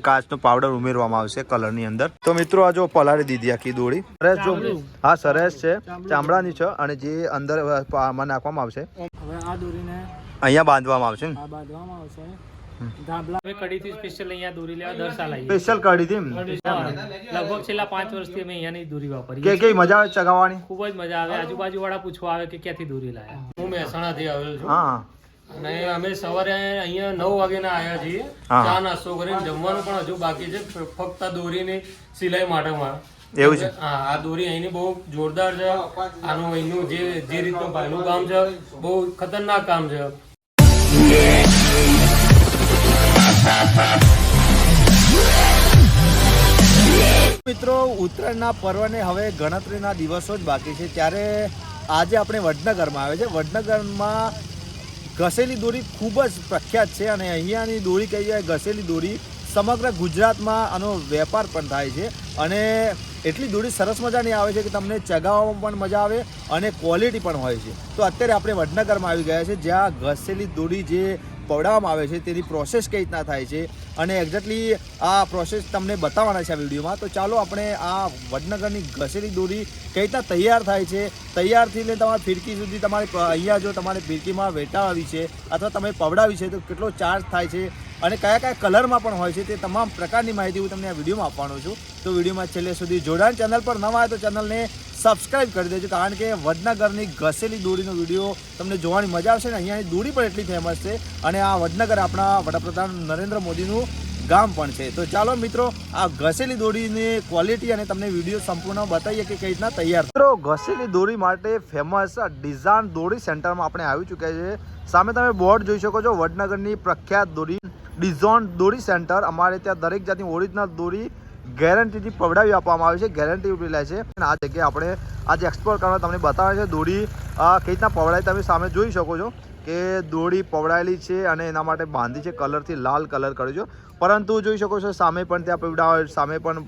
કાચનો powder ઉમેરવામાં આવશે કલરની અંદર। તો મિત્રો આ જો પલાળી દીધી આખી દોરી સરસ જો હા સરસ છે ચામડાની છે અને જે અંદર માં નાખવામાં આવશે હવે આ દોરીને અહીંયા બાંધવામાં આવશે આ બાંધવામાં આવશે ધાબલા હવે કડીથી સ્પેશિયલ અહીંયા દોરી લેવા દર સાલ આવી સ્પેશિયલ કડીથી લગભગ છેલ્લા 5 વર્ષથી અમે અહીંયાની દોરી વાપરીએ કે મજા આવે ચગાવવાની ખૂબ જ મજા આવે આજુબાજુ વાળા પૂછવા આવે કે ક્યાંથી દોરી લાયા હું મહેસાણાથી આવેલ છું હા અને અમે સવારે અહીંયા 9 વાગ્યાના આવ્યા છીએ ચા નાસ્તો કરીને જમવાનું પણ હજુ બાકી છે ફક્ત દોરીની સિલાઈ માટેમાં એવું છે હા આ દોરી અહીંની બહુ જોરદાર છે આનું અહીંનું જે રીતનું ભાઈનું કામ છે બહુ ખતરનાક કામ છે મિત્રો ઉત્તરાયણના પર્વને હવે ગણતરીના દિવસો જ બાકી છે ત્યારે આજે આપણે વડનગરમાં આવે છે વડનગરમાં ઘસેલી દોરી ખૂબ જ પ્રખ્યાત છે અને અહીંયાની દોરી કહી જાય ઘસેલી દોરી સમગ્ર ગુજરાતમાં આનો વેપાર પણ થાય છે અને એટલી દોરી સરસ મજાની આવે છે કે તમને ચગાવવામાં પણ મજા આવે અને ક્વોલિટી પણ હોય છે તો અત્યારે આપણે વડનગરમાં આવી ગયા છે જ્યાં ઘસેલી દોરી જે પવડાવવામાં આવે છે તેની પ્રોસેસ કઈ રીતના થાય છે અને એક્ઝેક્ટલી આ પ્રોસેસ તમને બતાવવાના છે આ વિડીયોમાં તો ચાલો આપણે આ વડનગરની ઘસેલી દોરી કઈ રીતના તૈયાર થાય છે તૈયારથી લઈને તમારી ફિરકી સુધી તમારે અહીંયા જો તમારે ફિરકીમાં વેટાવી છે અથવા તમે પવડાવી છે તો કેટલો ચાર્જ થાય છે અને કયા કયા કલરમાં પણ હોય છે તે તમામ પ્રકારની માહિતી હું તમને આ વિડીયોમાં આપવાનો છું તો વિડીયોમાં છેલ્લે સુધી જોડાણ ચેનલ પર નવા આવે તો ચેનલને સબસ્ક્રાઇબ કરી દેજો કારણ કે વડનગરની ઘસેલી દોરીનો વિડીયો તમને જોવાની મજા આવશે ને અહીંયાની દોરી પણ એટલી ફેમસ છે અને આ વડનગર આપણા વડાપ્રધાન નરેન્દ્ર મોદીનું ગામ પણ છે તો ચાલો મિત્રો આ ઘસેલી દોરીની ક્વોલિટી અને તમને વિડીયો સંપૂર્ણ બતાવીએ કે કઈ રીતના તૈયાર મિત્રો ઘસેલી દોરી માટે ફેમસ ડિઝાઇન દોરી સેન્ટરમાં આપણે આવી ચૂક્યા છે સામે તમે બોર્ડ જોઈ શકો છો વડનગરની પ્રખ્યાત દોરી ડિઝાઇન દોરી સેન્ટર અમારે ત્યાં દરેક જાતની ઓરિજિનલ દોરી ગેરંટીથી પવડાવી આપવામાં આવે છે ગેરંટી લે છે આ જગ્યાએ આપણે આજે એક્સપ્લોર કરવા તમને બતાવે છે દોરી કઈ રીતના પવડાય તમે સામે જોઈ શકો છો કે દોરી પવડાયેલી છે અને એના માટે બાંધી છે કલરથી લાલ કલર કર્યો છે પરંતુ જોઈ શકો છો સામે પણ ત્યાં પવડાવે સામે પણ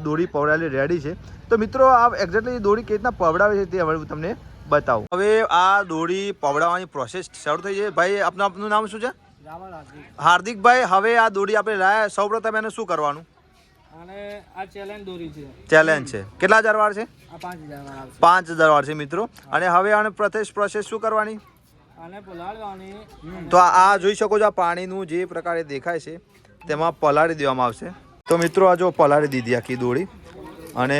દોરી પવડાયેલી રેડી છે તો મિત્રો આ એક્ઝેક્ટલી દોરી કઈ રીતના પવડાવે છે તે હવે હું તમને બતાવું હવે આ દોરી પવડાવવાની પ્રોસેસ શરૂ થઈ છે ભાઈ આપનું નામ શું છે હાર્દિકભાઈ હવે આ દોરી આપણે લાયા સૌપ્રથમ એને શું કરવાનું અને આ ચેલેન્જ દોરી છે ચેલેન્જ છે કેટલા હજાર વાર છે આ 5000 વાર આવશે 5000 વાર છે મિત્રો અને હવે આને પ્રોસેસ શું કરવાની આને પલાળવાની તો આ જોઈ શકો છો આ પાણીનું જે પ્રકારે દેખાય છે તેમાં પલાળી દેવામાં આવશે તો મિત્રો આ જો પલાળી દીધી આખી દોરી અને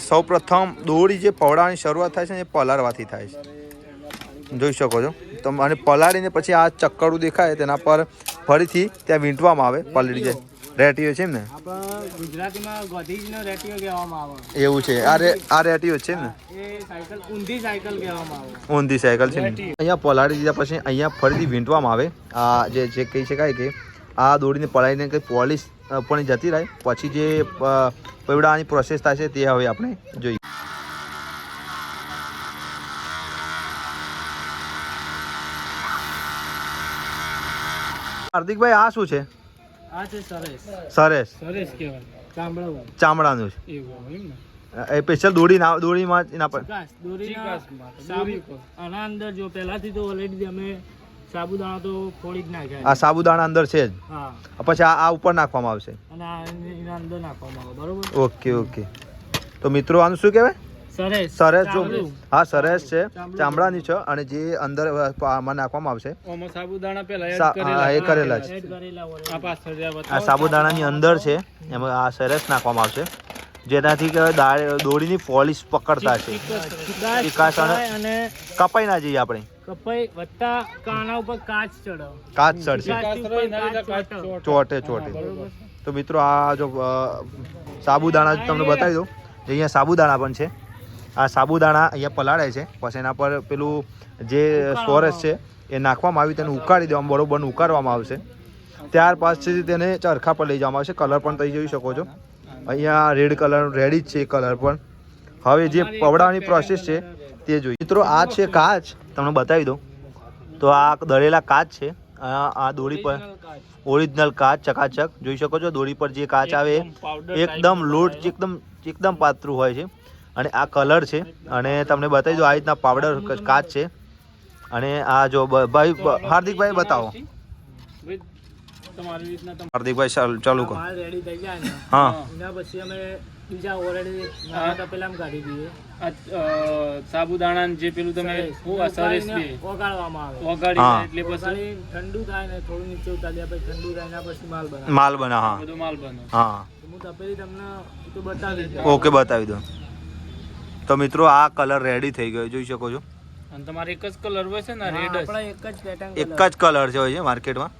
સૌપ્રથમ દોરી જે પવડાવવાની શરૂઆત થાય છે એ પલાળવાથી થાય છે જોઈ શકો છો તો અને પલાળીને પછી આ ચક્કરું દેખાય તેના પર ફરીથી ત્યાં વીંટવામાં આવે પલળી જાય રેટીઓ છે ને ગુજરાતીમાં ગોધીજનો રેટીઓ કહેવામાં આવે એવું છે આ રેટીઓ છે ને એ સાયકલ ઊંધી સાયકલ કહેવામાં આવે ઊંધી સાયકલ છે ને અહીંયા પલાળી દીધા પછી અહીંયા ફરીથી વીંટવામાં આવે આ જે કહી શકાય કે આ દોરીને પલાળીને કંઈ પોલિશ પણ જતી રહે પછી જે પવડાવવાની પ્રોસેસ થાય છે તે હવે આપણે જોઈએ હાર્દિકભાઈ આ શું છે આ છે સરસ કહેવાય ચામડાનું છે એ સ્પેશિયલ દોરીમાં એના પર આના અંદર જો પહેલાથી તો ઓલરેડી અમે સાબુદાણા તો ફોડી જ નાખ્યા આ સાબુદાણા અંદર છે જ હા પછી આ ઉપર નાખવામાં આવશે અને એના અંદર નાખવામાં આવે બરોબર ઓકે તો મિત્રો આનું શું કહેવાય સરસ જો હા સરસ છે ચામડાની છે અને જે અંદર નાખવામાં આવશે સાબુદાણા પહેલા એ કરેલા છે આ સાબુદાણાની અંદર છે એમાં આ સરસ નાખવામાં આવશે જેનાથી દોરીની પોલિશ પકડતા છે ચીકાશ અને કપાઈ ના જઈએ આપણે કપાઈ વત્તા કાના ઉપર કાચ ચડશે ચોટે તો મિત્રો આ જો સાબુદાણા તમને બતાવી દઉં અહીંયા સાબુદાણા પણ છે આ સાબુદાણા અહીંયા પલાળે છે પછી એના પર પેલું જે સોરસ છે એ નાખવામાં આવ્યું તેને ઉકાળી દેવામાં બરોબર ઉકાળવામાં આવશે ત્યાર પછી તેને ચરખા પર લઈ જવામાં આવશે કલર પણ તમે જોઈ શકો છો અહીંયા રેડ કલર રેડી જ છે કલર પણ હવે જે પવડાવવાની પ્રોસેસ છે તે જોઈએ મિત્રો આ છે કાચ તમને બતાવી દઉં તો આ દળેલા કાચ છે આ દોરી પર ઓરિજિનલ કાચ ચકાચક જોઈ શકો છો દોરી પર જે કાચ આવે એકદમ લોટ એકદમ પાતળું હોય છે અને આ કલર છે અને તમને બતાવી દો આ રીતના પાવડર કાચ છે અને આ જો ભાઈ હાર્દિકભાઈ બતાવો તમારી રીતના હાર્દિકભાઈ ચાલુ કરો. માલ રેડી થઈ જાય ને હા એના પછી અમે બીજા ઓલરેડી તપેલામાં કાઢી દઈએ. સાબુદાણા જે પેલું તમે સરસ ઓગાળવામાં આવે. હા. એટલે પછી ઠંડુ થાય ને થોડું નીચે ઉતાર્યા પછી ઠંડુ થાય એના પછી માલ બનાવે. માલ બના. હા બધો માલ બને. હા હું તપેલી તમને એ તો બતાવી દઉં. ઓકે બતાવી દો. તો મિત્રો આ કલર રેડી થઈ ગયો જોઈ શકો છો. અને તમારે એક જ કલર હોય છે ને રેડ આપણે એક જ પેટર્ન એક જ કલર છે હોય છે માર્કેટમાં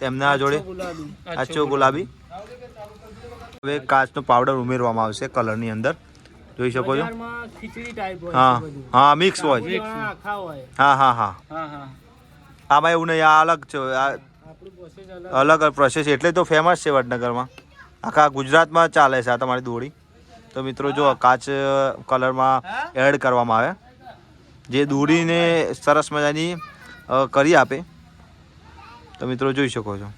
તેમના જોડે ગુલાબી આછો ગુલાબી. હવે કાચનો પાવડર ઉમેરવામાં આવશે કલરની અંદર જોઈ શકો છો. બજારમાં ખીચડી ટાઈપ હોય હા છે બધું. હા મિક્સ હોય. સાબુદાણા આખા હોય. હા હા હા હા હા આમાં એવું નહીં, આ અલગ છે. આ આપણું પ્રોસેસ અલગ. અલગ પ્રોસેસ એટલે તો ફેમસ છે વડનગરમાં, આખા ગુજરાતમાં ચાલે છે આ તમારી દોરી. તો મિત્રો જો કાચ કલરમાં એડ કરવામાં આવે જે દોરીને સરસ મજાની કરી આપે. તો મિત્રો જોઈ શકો છો.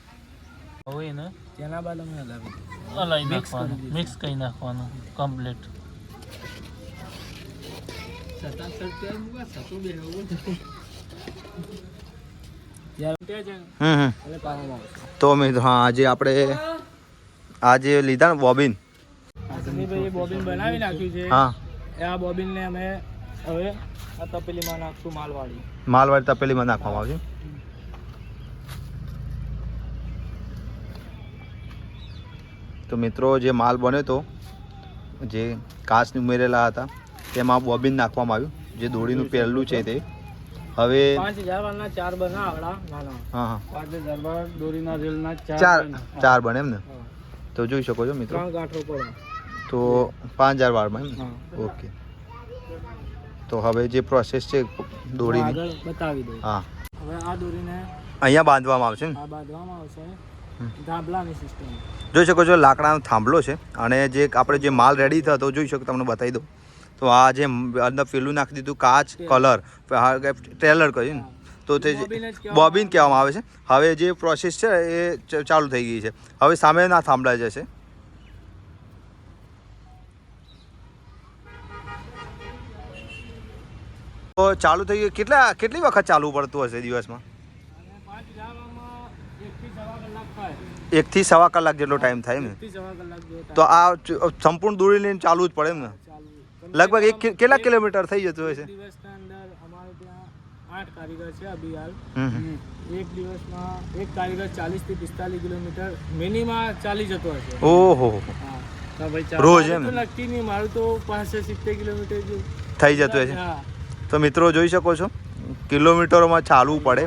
હોય ને તેના બાદ અમે હલાવી મિક્સ કરી નાખવાનું કમ્પ્લીટ. તો મિત્રો હા આજે આપણે આજે લીધા ને બોબિન. બોબિન બનાવી નાખ્યું છે. હા આ બોબિનને અમે હવે આ તપેલીમાં નાખશું માલવાળી. માલવાળી તપેલીમાં નાખવામાં આવશે. તો મિત્રો જે માલ બન્યો તો જે કાચ ઉમેરેલા હતા તેમાં બોબિન નાખવામાં આવ્યું જે દોરીનું પહેલું છે તે. હવે 5000 વાળના 4 બના આવડા નાના. હા હા 5000 વાળા દોરીના રેલના 4 બને એમ ને. તો જોઈ શકો છો મિત્રો. 3 ગાંઠો પડે તો 5000 વાળમાં એમ ને. ઓકે. તો હવે જે પ્રોસેસ છે દોરીની આગળ બતાવી દઉં. હા હવે આ દોરીને અહીંયા બાંધવામાં આવશે ને. આ બાંધવામાં આવશે ધાબલાની સિસ્ટમ. જોઈ શકો છો લાકડાનો થાંભલો છે અને જે આપણે જે માલ રેડી થયો તો જોઈ શકો તમને બતાવી દઉં. તો આ જે અંદર પેલું નાખી દીધું કાચ કલર ટ્રેલર કર્યું ને તો તે બોબિન કહેવામાં આવે છે. હવે જે પ્રોસેસ છે એ ચાલુ થઈ ગઈ છે. હવે સામેના થાંભલા જશે. તો ચાલુ થઈ ગયું. કેટલી વખત ચાલુ પડતું હશે દિવસમાં? 5000 વાળમાં 1 થી 1.5 કલાક થાય. 1 થી 1.5 કલાક જેટલો ટાઈમ થાય ને. 1 થી 1.5 કલાક જેવો તો આ સંપૂર્ણ દોરી લઈને ચાલુ જ પડે એમ ને. ચાલુ. લગભગ કેટલા કિલોમીટર થઈ જતું હોય છે? દિવસના અંદર અમારે ત્યાં 8 કારીગર છે અભી હાલ. હમ. એક દિવસમાં એક કારીગર 40 થી 45 કિલોમીટર મિનિમમ ચાલી જતો હશે. ઓહો હા તો ભાઈ રોજ એમ તો નક્કી નહીં, મારું તો 65 કિલોમીટર જેવું થઈ જતું હોય છે. હા. તો મિત્રો જોઈ શકો છો કિલોમીટરોમાં ચાલવું પડે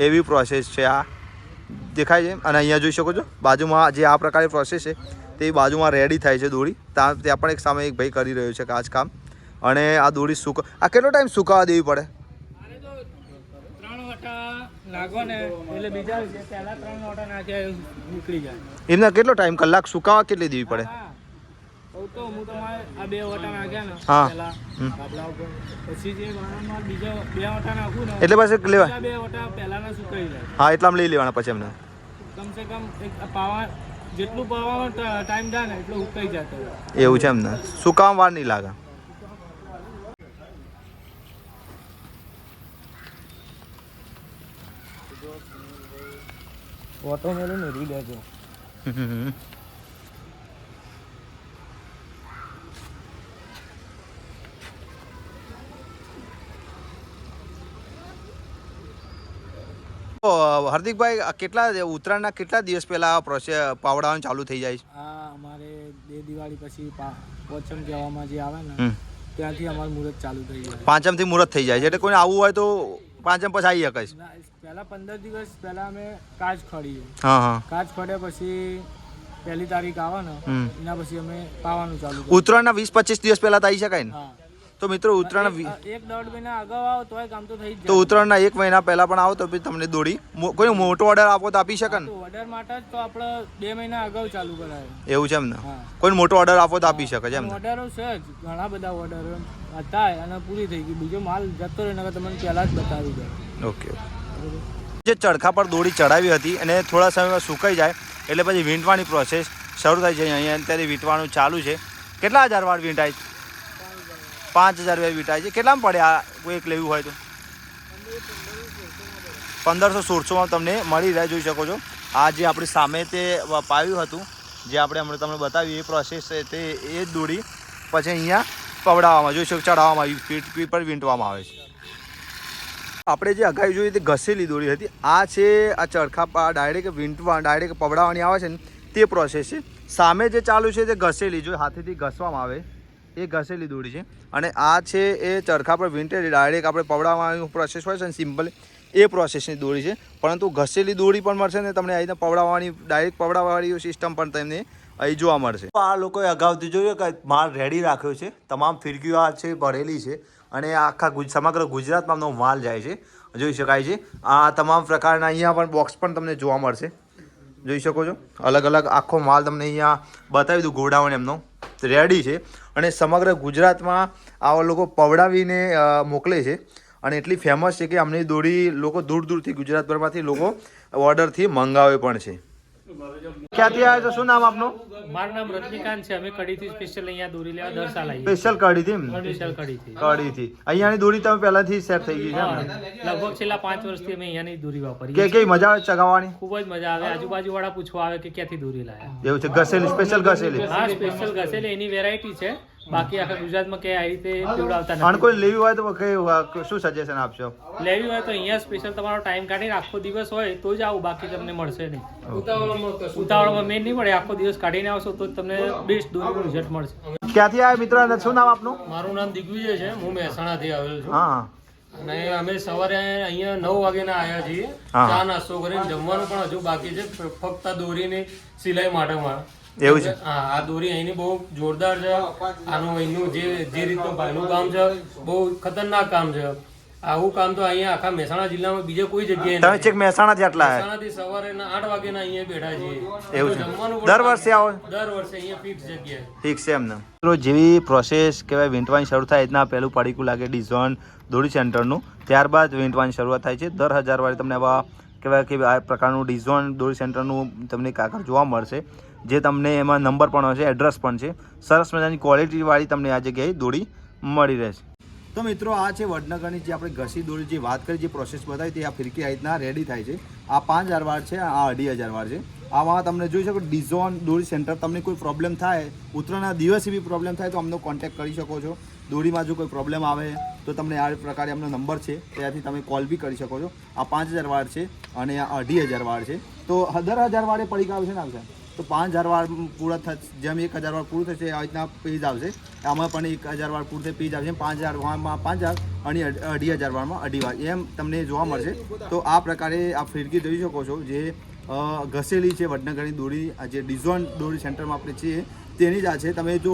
એવી પ્રોસેસ છે આ દેખાય છે. અને અહીંયા જોઈ શકો છો બાજુમાં જે આ પ્રકારની પ્રોસેસ છે તે બાજુમાં રેડી થાય છે દોરી. ત્યાં પણ એક સામે એક ભાઈ કરી રહ્યો છે કાચ કામ. અને આ દોરી આ કેટલો ટાઈમ સુકાવા દેવી પડે? આને તો 3 વટા નાખો ને એટલે બીજા પહેલા 3 વટા નાખ્યા નીકળી જાય. એમને કેટલો ટાઈમ કલાક સુકાવા કેટલી દેવી પડે? હા તો હું તમારે આ 2 વટા નાખ્યા ને હા. પહેલા ધાબલા ઉપર, પછી જે વાળામાં બીજા 2 વટા નાખું ને એટલે પછી લેવા. બીજા 2 વટા પહેલાના સુકાઈ જાય. હા એટલામાં લઈ લેવાના પછી એમને. કમસે કમ એક પાવા જેટલું પાવામાં ટાઈમ થાય ને એટલું ઉકાઈ જતો. એવું છે એમને. સુકાવા વાર નહીં લાગે. ઓટો મેલું ને રી દેજો. હાર્દિકભાઈ ઉત્તરાયણના કેટલા દિવસ પહેલા પ્રોસેસ પાવડાવાનું ચાલુ થઈ જાય છે? આ અમારે દિવાળી પછી પોચમ કહેવામાં જે આવે ને હમ. ત્યાંથી અમારું મુહૂર્ત ચાલુ થઈ જાય. પાંચમથી મુહૂર્ત થઈ જાય છે એટલે કોઈને આવવું હોય તો પાંચમ પછી આવી શકે છે. પહેલા 15 દિવસ પહેલા અમે કાચ ખોડીએ. હા હા. કાચ ખોડ્યા પછી 1 તારીખ આવે ને એના પછી અમે પાવાનું ચાલુ કરીએ. ઉત્તરાયણના 20-25 દિવસ પહેલા તો આવી શકાય ને. હા તો મિત્રો ઉત્તરાયણ 1-1.5 મહિના અગાઉ આવો તોય કામ તો થઈ જ તો ઉત્તરાયણના 1 મહિના પહેલા પણ આવો તો પછી તમને દોરી કોઈ મોટો ઓર્ડર આપો તો આપી શકે ને. ઓર્ડર માટે જ તો આપણે 2 મહિના અગાઉ ચાલુ કરાય. એવું છે એમ ને. હા. કોઈ મોટો ઓર્ડર આપો તો આપી શકે છે એમ ને. ઓર્ડરો છે જ ઘણા બધા ઓર્ડરો હતા અને પૂરી થઈ ગઈ. બીજો માલ જતો રહે નકર તમને પહેલા જ બતાવી દે. ઓકે. જે ચરખા પર દોરી ચડાવી હતી અને થોડા સમયમાં સુકાઈ જાય એટલે પછી વીંટવાની પ્રોસેસ શરૂ થાય છે. અહીંયા અત્યારે વીંટવાનું ચાલુ છે. કેટલા હજાર વાર વીંટાય છે? 5000 વાર વીંટાય છે. કેટલામાં પડે આ કોઈ એક લેવું હોય તો? 1500-1600માં તમને મળી રહે જોઈ શકો છો. આ જે આપણી સામે તે પાયું હતું જે આપણે હમણાં તમને બતાવ્યું એ પ્રોસેસ છે તે એ જ દોરી પછી અહીંયા પવડાવવામાં જોઈ શકો ચડાવવામાં આવી ફીટ પર વીંટવામાં આવે છે. આપણે જે અગાઉ જોઈ તે ઘસેલી દોરી હતી. આ છે આ ચરખા ડાયરેક્ટ વીંટવા ડાયરેક્ટ પવડાવવાની આવે છે ને તે પ્રોસેસ છે. સામે જે ચાલુ છે તે ઘસેલી જો હાથેથી ઘસવામાં આવે એ ઘસેલી દોરી છે અને આ છે એ ચરખા પર વીંટે ડાયરેક્ટ આપણે પવડાવવાની પ્રોસેસ હોય છે ને સિમ્પલ એ પ્રોસેસની દોરી છે. પરંતુ ઘસેલી દોરી પણ મળશે ને તમને અહીં પવડાવવાની ડાયરેક્ટ પવડાવવાની સિસ્ટમ પણ તમને અહીં જોવા મળશે. આ લોકોએ અગાઉથી જોયું કે માલ રેડી રાખ્યો છે. તમામ ફિરકીઓ આ છે ભરેલી છે અને આખા સમગ્ર ગુજરાતમાં આમનો માલ જાય છે જોઈ શકાય છે. આ તમામ પ્રકારના અહીંયા પણ બોક્સ પણ તમને જોવા મળશે જોઈ શકો છો. અલગ અલગ આખો માલ તમને અહીંયા બતાવી દઉં. ગોડાઉન એમનો રેડી છે અને સમગ્ર ગુજરાતમાં આવા લોકો પવડાવીને મોકલે છે અને એટલી ફેમસ છે કે અમની દોરી લોકો દૂર દૂરથી ગુજરાતભરમાંથી લોકો ઓર્ડરથી મંગાવે પણ છે. ક્યાંથી આવ્યા છો? શું નામ આપનું? મારું નામ રજનીકાંત છે. અમે કડીથી સ્પેશિયલ અહીંયા દોરી લેવા દર સાલ આવીએ. Special કડીથી special કડીથી. કડીથી અહીંયાની દોરી તમે પહેલાથી સેટ થઈ ગઈ છે લગભગ છેલ્લા 5 વર્ષથી અમે અહીંયાની દોરી વાપરીએ. કેવી મજા આવે ચગાવવાની? ખૂબ જ મજા આવે. આજુબાજુ વાળા પૂછવા આવે કે ક્યાંથી દોરી લાયા. એવું છે ઘસેલી સ્પેશિયલ ઘસેલી? હા સ્પેશિયલ ઘસેલી એની વેરાયટી છે. બાકી આખા ગુજરાતમાં કે આવી રીતે પીવડાવતા અને નથી. કોઈ લેવી હોય તો કઈ શું સજેશન આપશો? લેવી હોય તો અહીંયા સ્પેશિયલ તમારો ટાઈમ કાઢીને આખો દિવસ હોય તો જ આવું, બાકી તમને મળશે નહીં. ઉતાવળમાં મેન નહીં મળે. આખો દિવસ કાઢીને આવશો તો જ તમને બેસ્ટ દોરીનું રિઝલ્ટ મળશે. ક્યાંથી આવ્યા મિત્રો અને શું નામ આપનું? મારું નામ દિગ્વિજય છે. હું મહેસાણાથી આવેલ છું હા અને અમે સવારે અહીંયા 9 વાગ્યાના આવ્યા છીએ. હા. ચા નાસ્તો કરીને જમવાનું પણ હજુ બાકી છે. ફક્ત આ દોરીની સિલાઈ માટેમાં એવું છે. હા આ દોરી અહીંની બહુ જોરદાર છે. આનું અહીંનું જે રીતનું ભાઈનું કામ છે બહુ ખતરનાક કામ છે. આવું કામ તો અહીંયા આખા મહેસાણા જિલ્લામાં બીજે કોઈ જગ્યાએ તમે નથી. ચેક મહેસાણાથી આટલા આવ્યા? મહેસાણાથી સવારે 8 વાગ્યાના અહીંયા બેઠા છીએ. એવું છે. જમવાનું પણ દર વર્ષે આવો? દર વર્ષે અહીંયા ફિક્સ જગ્યાએ. ઠીક છે એમને. મિત્રો જેવી પ્રોસેસ કહેવાય વીંટવાની શરૂ થાય એટલા પહેલું પડીકું લાગે ડિઝાઇન દોરી સેન્ટરનું, ત્યારબાદ વીંટવાની શરૂઆત થાય છે. દર 1000 વાળી તમને આવા કહેવાય કે આ પ્રકારનું ડિઝાઇન દોરી સેન્ટરનું તમને કાગળ જોવા મળશે જે તમને એમાં નંબર પણ હશે, એડ્રેસ પણ છે. સરસ મજાની ક્વોલિટીવાળી તમને આ જગ્યાએ દોરી મળી રહેશે. તો મિત્રો આ છે વડનગરની જે આપણે ઘસી દોરી જે વાત કરી જે પ્રોસેસ બતાવી તે આ ફિરકી આ રીતના રેડી થાય છે. આ 5000 વાર છે, આ 2500 વાર છે. આમાં તમને જોઈ શકો ડિઝાઇન દોરી સેન્ટર. તમને કોઈ પ્રોબ્લેમ થાય, ઉત્તરાયણના દિવસે બી પ્રોબ્લેમ થાય તો અમને કોન્ટેક્ટ કરી શકો છો. દોરીમાં જો કોઈ પ્રોબ્લેમ આવે તો તમને આ પ્રકારે એમનો નંબર છે ત્યાંથી તમે કોલ બી કરી શકો છો. આ 5000 વાર છે અને આ 2500 વાર છે. તો દર 1000 વારે પડીકા આવશે ને આવશે તો 5000 વાર પૂરા થશે. જેમ 1000 વાર પૂરું થશે આ રીતના પેજ આવશે. આમાં પણ 1000 વાર પૂરું થશે પેજ આવશે. 5000 વારમાં 5000 અને 2500 વારમાં 2.5 વાર એમ તમને જોવા મળશે. તો આ પ્રકારે આ ફિરકી જોઈ શકો છો જે ઘસેલી છે વડનગરની દોરી. આ જે ડિઝાઇન દોરી સેન્ટરમાં આપણે છીએ તેની જ આ છે. તમે જો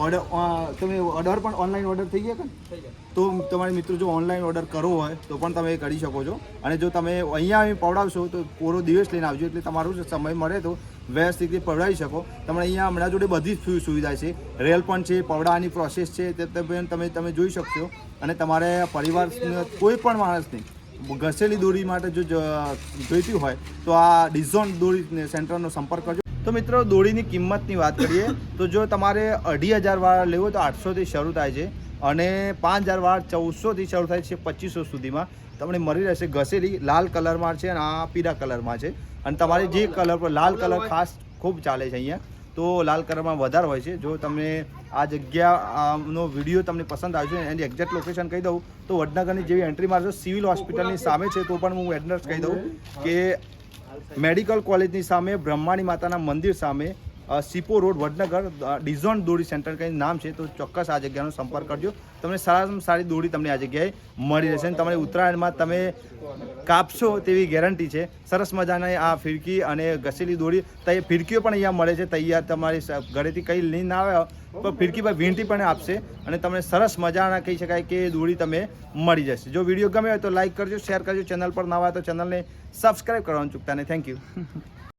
ઓર્ડર પણ ઓનલાઈન ઓર્ડર થઈ ગયા કે તો તમારે મિત્રો જો ઓનલાઈન ઓર્ડર કરવો હોય તો પણ તમે કરી શકો છો. અને જો તમે અહીંયા પવડાવશો તો પૂરો દિવસ લઈને આવજો એટલે તમારું સમય મળે તો વ્યવસ્થિત રીતે પવડાવી શકો. તમને અહીંયા હમણાં જોડે બધી જ સુવિધા છે. રેલ પણ છે, પવડાવવાની પ્રોસેસ છે તે તમે જોઈ શકશો. અને તમારે પરિવાર કોઈ પણ માણસને ઘસેલી દોરી માટે જો જોઈતી હોય તો આ ડિઝાઇન દોરી સેન્ટરનો સંપર્ક કરજો. તો મિત્રો દોરીની કિંમતની વાત કરીએ તો જો તમારે 2500 વાર લેવો તો 800થી શરૂ થાય છે અને 5000 વાર 1400થી શરૂ થાય છે 2500 સુધીમાં તમને મળી રહેશે. ઘસેલી લાલ કલરમાં છે અને આ પીળા કલરમાં છે. અને તમારે જે કલર પર લાલ કલર ખાસ ખૂબ ચાલે છે અહીંયા તો લાલ કલરમાં વધારે હોય છે. જો તમને આ જગ્યાનો વિડીયો તમને પસંદ આવશે એની એક્ઝેક્ટ લોકેશન કહી દઉં તો વડનગરની જેવી એન્ટ્રી મારશો સિવિલ હોસ્પિટલની સામે છે તો પણ હું એડ્રેસ કહી દઉં કે મેડિકલ કોલેજની સામે બ્રહ્માણી માતાના મંદિર સામે સીપો રોડ વડનગર ડિઝાઇન દોરી સેન્ટર કંઈ નામ છે. તો ચોક્કસ આ જગ્યાનો સંપર્ક કરજો. તમને સારામાં સારી દોરી તમને આ જગ્યાએ મળી રહેશે અને તમને ઉત્તરાયણમાં તમે કાપશો તેવી ગેરંટી છે. સરસ મજાની આ ફિરકી અને ઘસેલી દોરી ફિરકીઓ પણ અહીંયા મળે છે તૈયાર. તમારી ઘરેથી કંઈ લઈને ના આવે તો ફિરકી પર વીંટી પણ આપશે અને તમને સરસ મજાના કહી શકાય કે દોરી તમે મળી જશે. જો વિડીયો ગમે હોય તો લાઈક કરજો, શેર કરજો. ચેનલ પર નવા હોય તો ચેનલને સબસ્ક્રાઈબ કરવાનું ચૂકતા નહીં. Thank you.